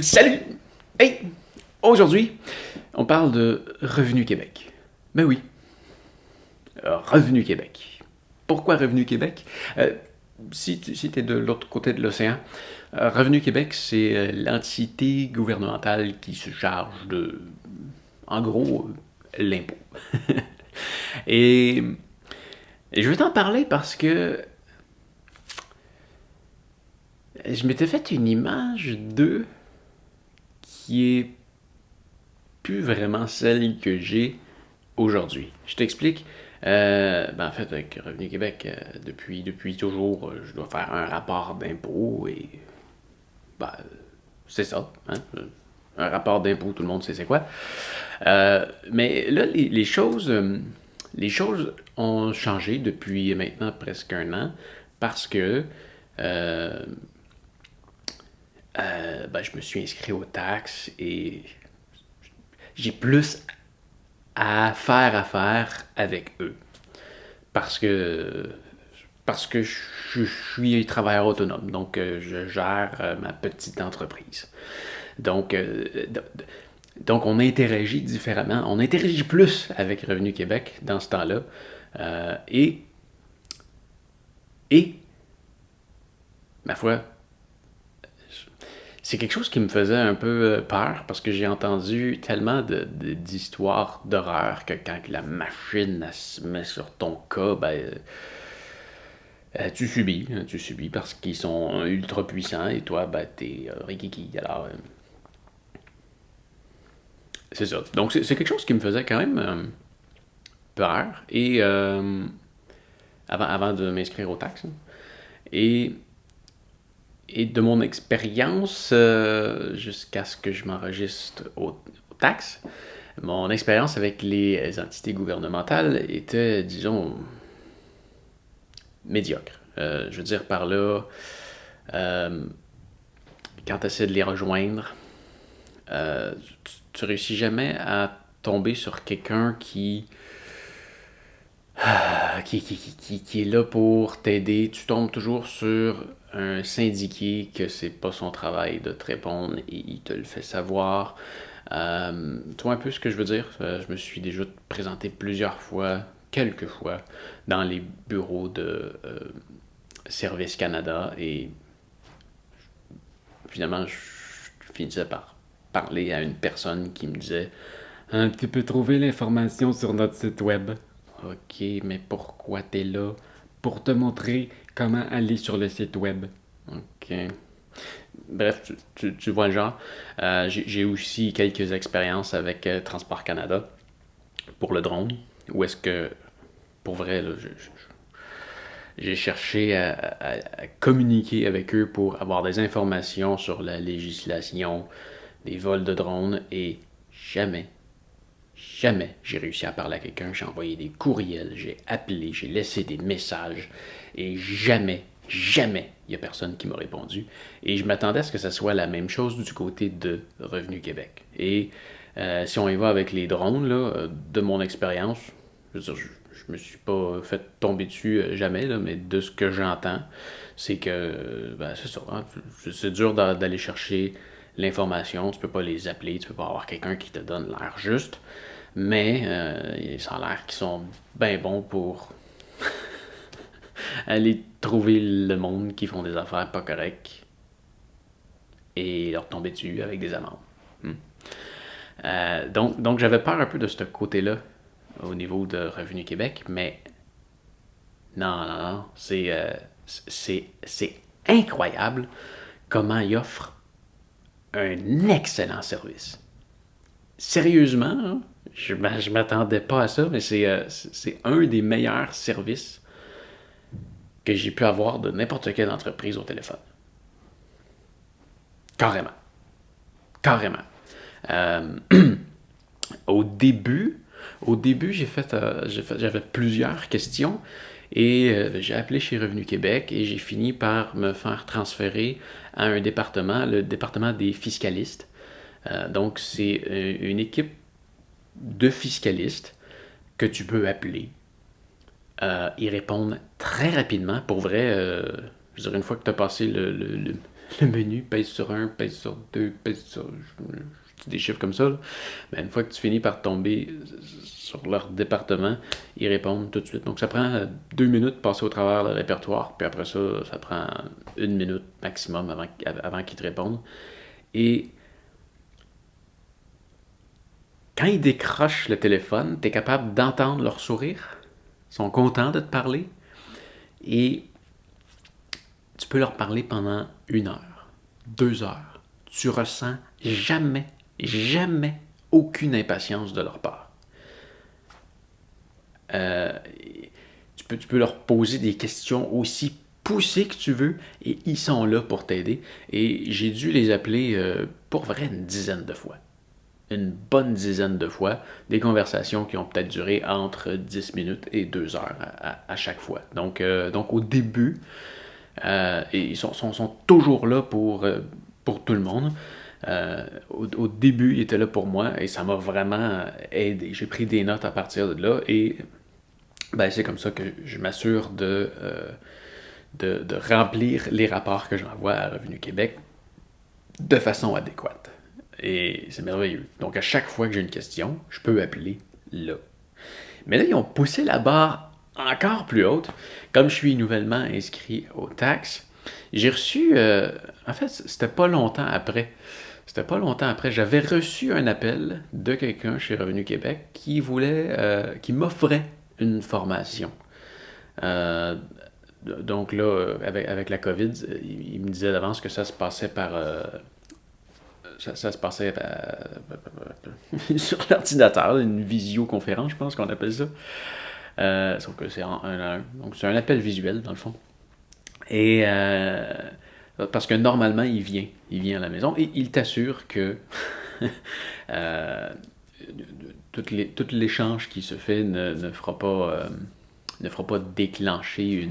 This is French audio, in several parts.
Salut! Hey! Aujourd'hui, on parle de Revenu Québec. Ben oui, Revenu Québec. Pourquoi Revenu Québec? Si tu es de l'autre côté de l'océan, Revenu Québec, c'est l'entité gouvernementale qui se charge de, en gros, l'impôt. Et, et je veux t'en parler parce que je m'étais fait une image d'eux qui est plus vraiment celle que j'ai aujourd'hui. Je t'explique. En fait, avec Revenu Québec, depuis toujours, je dois faire un rapport d'impôt et ben, c'est ça. Hein? Un rapport d'impôt, tout le monde sait c'est quoi. Mais là, les choses ont changé depuis maintenant presque un an parce que euh, je me suis inscrit aux taxes et j'ai plus à faire affaire avec eux. Parce que je suis travailleur autonome, donc je gère ma petite entreprise. Donc, donc on interagit différemment, on interagit plus avec Revenu Québec dans ce temps-là. Euh, et, et, ma foi, c'est quelque chose qui me faisait un peu peur parce que j'ai entendu tellement d'histoires d'horreur que quand la machine elle se met sur ton cas, tu subis parce qu'ils sont ultra puissants et toi, t'es rikiki. Alors, c'est ça. Donc, c'est quelque chose qui me faisait quand même peur et avant de m'inscrire aux taxes. Et, et de mon expérience, jusqu'à ce que je m'enregistre aux taxes, mon expérience avec les entités gouvernementales était, disons, médiocre. Je veux dire par là, euh, quand tu essaies de les rejoindre, tu réussis jamais à tomber sur quelqu'un qui est là pour t'aider. Tu tombes toujours sur un syndiqué que c'est pas son travail de te répondre et il te le fait savoir. Tu vois un peu ce que je veux dire? Je me suis déjà présenté plusieurs fois, quelques fois, dans les bureaux de Service Canada et finalement, je finissais par parler à une personne qui me disait Tu peux trouver l'information sur notre site web. Ok, mais pourquoi t'es là? Pour te montrer comment aller sur le site web. Ok. Bref, tu vois le genre. J'ai aussi quelques expériences avec Transport Canada pour le drone. Où est-ce que, pour vrai, là, j'ai cherché à communiquer avec eux pour avoir des informations sur la législation des vols de drones et jamais, jamais j'ai réussi à parler à quelqu'un. J'ai envoyé des courriels, j'ai appelé, j'ai laissé des messages et jamais, jamais il n'y a personne qui m'a répondu. Et je m'attendais à ce que ça soit la même chose du côté de Revenu Québec. Et si on y va avec les drones, là, de mon expérience, je veux dire, je me suis pas fait tomber dessus jamais, là, mais de ce que j'entends, c'est que c'est ça. Hein, c'est dur d'aller chercher l'information, tu peux pas les appeler, tu peux pas avoir quelqu'un qui te donne l'air juste, mais ça a l'air qu'ils sont bien bons pour aller trouver le monde qui font des affaires pas correctes et leur tomber dessus avec des amendes. Hmm. Donc j'avais peur un peu de ce côté-là au niveau de Revenu Québec, mais non, non, non, c'est incroyable comment ils offrent un excellent service. Sérieusement, hein, je m'attendais pas à ça, mais c'est un des meilleurs services que j'ai pu avoir de n'importe quelle entreprise au téléphone. Carrément. Carrément. Euh, au début, j'avais plusieurs questions et j'ai appelé chez Revenu Québec et j'ai fini par me faire transférer à un département, le département des fiscalistes. Donc, c'est une équipe de fiscalistes que tu peux appeler. Ils répondent très rapidement. Pour vrai, je dirais une fois que tu as passé le menu, pèse sur un, pèse sur deux, pèse sur... Je dis des chiffres comme ça, là. Mais une fois que tu finis par tomber sur leur département, ils répondent tout de suite. Donc ça prend 2 minutes de passer au travers le répertoire, puis après ça, ça prend 1 minute maximum avant qu'ils te répondent. Et quand ils décrochent le téléphone, tu es capable d'entendre leur sourire. Ils sont contents de te parler. Et tu peux leur parler pendant 1 heure, 2 heures. Tu ressens jamais, jamais aucune impatience de leur part. Euh, tu peux leur poser des questions aussi poussées que tu veux et ils sont là pour t'aider. Et j'ai dû les appeler pour vrai une dizaine de fois. Une bonne dizaine de fois, des conversations qui ont peut-être duré entre 10 minutes et 2 heures à chaque fois. Donc au début, et ils sont toujours là pour tout le monde. Au début, ils étaient là pour moi et ça m'a vraiment aidé. J'ai pris des notes à partir de là et ben, c'est comme ça que je m'assure de remplir les rapports que j'envoie à Revenu Québec de façon adéquate. Et c'est merveilleux. Donc à chaque fois que j'ai une question, je peux appeler là. Mais là, ils ont poussé la barre encore plus haute. Comme je suis nouvellement inscrit aux taxes, j'ai reçu, en fait, c'était pas longtemps après. C'était pas longtemps après, j'avais reçu un appel de quelqu'un chez Revenu Québec qui m'offrait une formation. Euh, donc là, avec la COVID, il me disait d'avance que ça se passait par ça se passait sur l'ordinateur, une visioconférence, je pense qu'on appelle ça. Sauf que c'est en 1 à 1. Donc c'est un appel visuel, dans le fond. Et parce que normalement, il vient à la maison et il t'assure que euh, tout l'échange qui se fait ne fera pas déclencher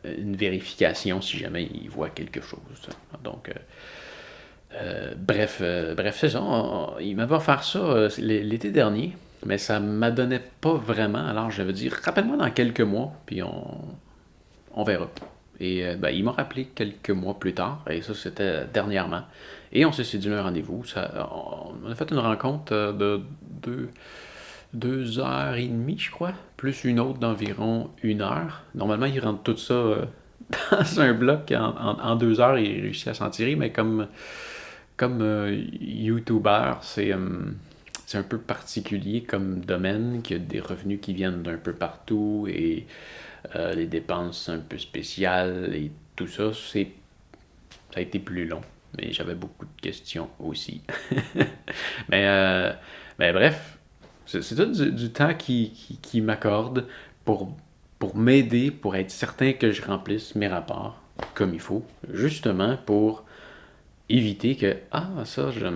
une vérification si jamais il voit quelque chose. Donc, bref, c'est ça. Il m'avait offert ça l'été dernier, mais ça ne m'adonnait pas vraiment. Alors, je vais dire, rappelle-moi dans quelques mois, puis on verra. Et ben, il m'a rappelé quelques mois plus tard, et ça, c'était dernièrement. Et on s'est séduit un rendez-vous. On a fait une rencontre de 2 heures et demie, je crois, plus une autre d'environ 1 heure. Normalement, il rentre tout ça dans un bloc en 2 heures, il réussit à s'en tirer, mais comme YouTuber, c'est un peu particulier comme domaine, qu'il y a des revenus qui viennent d'un peu partout et les dépenses un peu spéciales et tout ça, ça a été plus long. Mais j'avais beaucoup de questions aussi. mais, euh, mais bref, c'est tout du temps qui m'accorde pour, pour m'aider, pour être certain que je remplisse mes rapports comme il faut, justement pour éviter que, ah, ça, je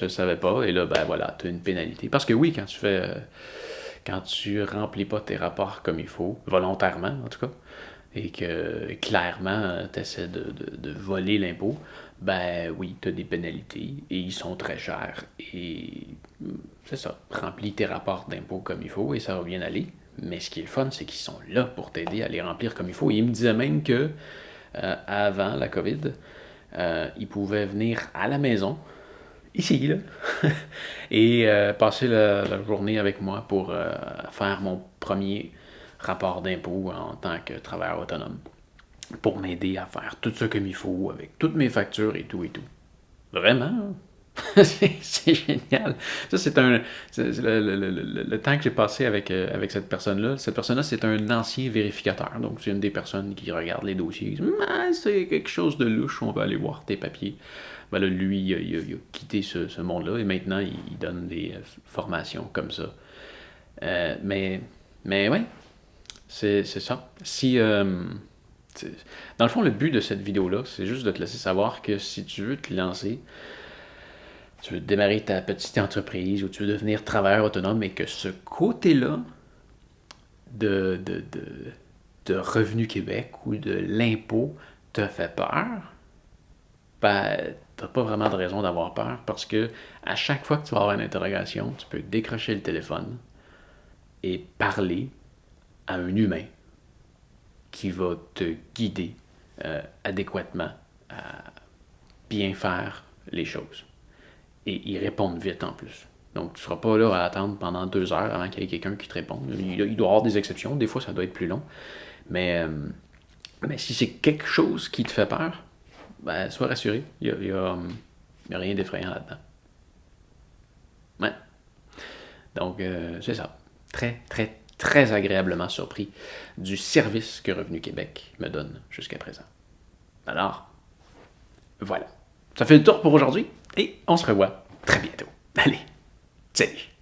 le savais pas, et là, ben voilà, tu as une pénalité. Parce que oui, quand tu remplis pas tes rapports comme il faut, volontairement en tout cas, et que clairement tu essaies de voler l'impôt, ben oui, tu as des pénalités, et ils sont très chers, et c'est ça, remplis tes rapports d'impôt comme il faut, et ça va bien aller. Mais ce qui est le fun, c'est qu'ils sont là pour t'aider à les remplir comme il faut. Et ils me disaient même que avant la COVID, ils pouvaient venir à la maison, ici, là, et passer la journée avec moi pour faire mon premier rapport d'impôt en tant que travailleur autonome, pour m'aider à faire tout ça comme il faut, avec toutes mes factures et tout et tout. Vraiment, c'est génial. Ça, c'est le temps que j'ai passé avec cette personne-là. Cette personne-là, c'est un ancien vérificateur. Donc, c'est une des personnes qui regarde les dossiers. Ah, c'est quelque chose de louche, on va aller voir tes papiers. Ben là, lui, il a quitté ce monde-là et maintenant, il donne des formations comme ça. Mais ouais, c'est ça. Dans le fond, le but de cette vidéo-là, c'est juste de te laisser savoir que si tu veux te lancer, tu veux démarrer ta petite entreprise ou tu veux devenir travailleur autonome et que ce côté-là de, de, de, de Revenu Québec ou de l'impôt te fait peur, ben, t'as pas vraiment de raison d'avoir peur parce que à chaque fois que tu vas avoir une interrogation, tu peux décrocher le téléphone et parler à un humain qui va te guider adéquatement à bien faire les choses. Et ils répondent vite en plus. Donc, tu ne seras pas là à attendre pendant 2 heures avant qu'il y ait quelqu'un qui te réponde. Il doit y avoir des exceptions, des fois ça doit être plus long. Mais si c'est quelque chose qui te fait peur, ben, sois rassuré. Il n'y a rien d'effrayant là-dedans. Ouais. Donc, c'est ça. Très, très, très agréablement surpris du service que Revenu Québec me donne jusqu'à présent. Alors, voilà. Ça fait le tour pour aujourd'hui et on se revoit très bientôt. Allez, salut!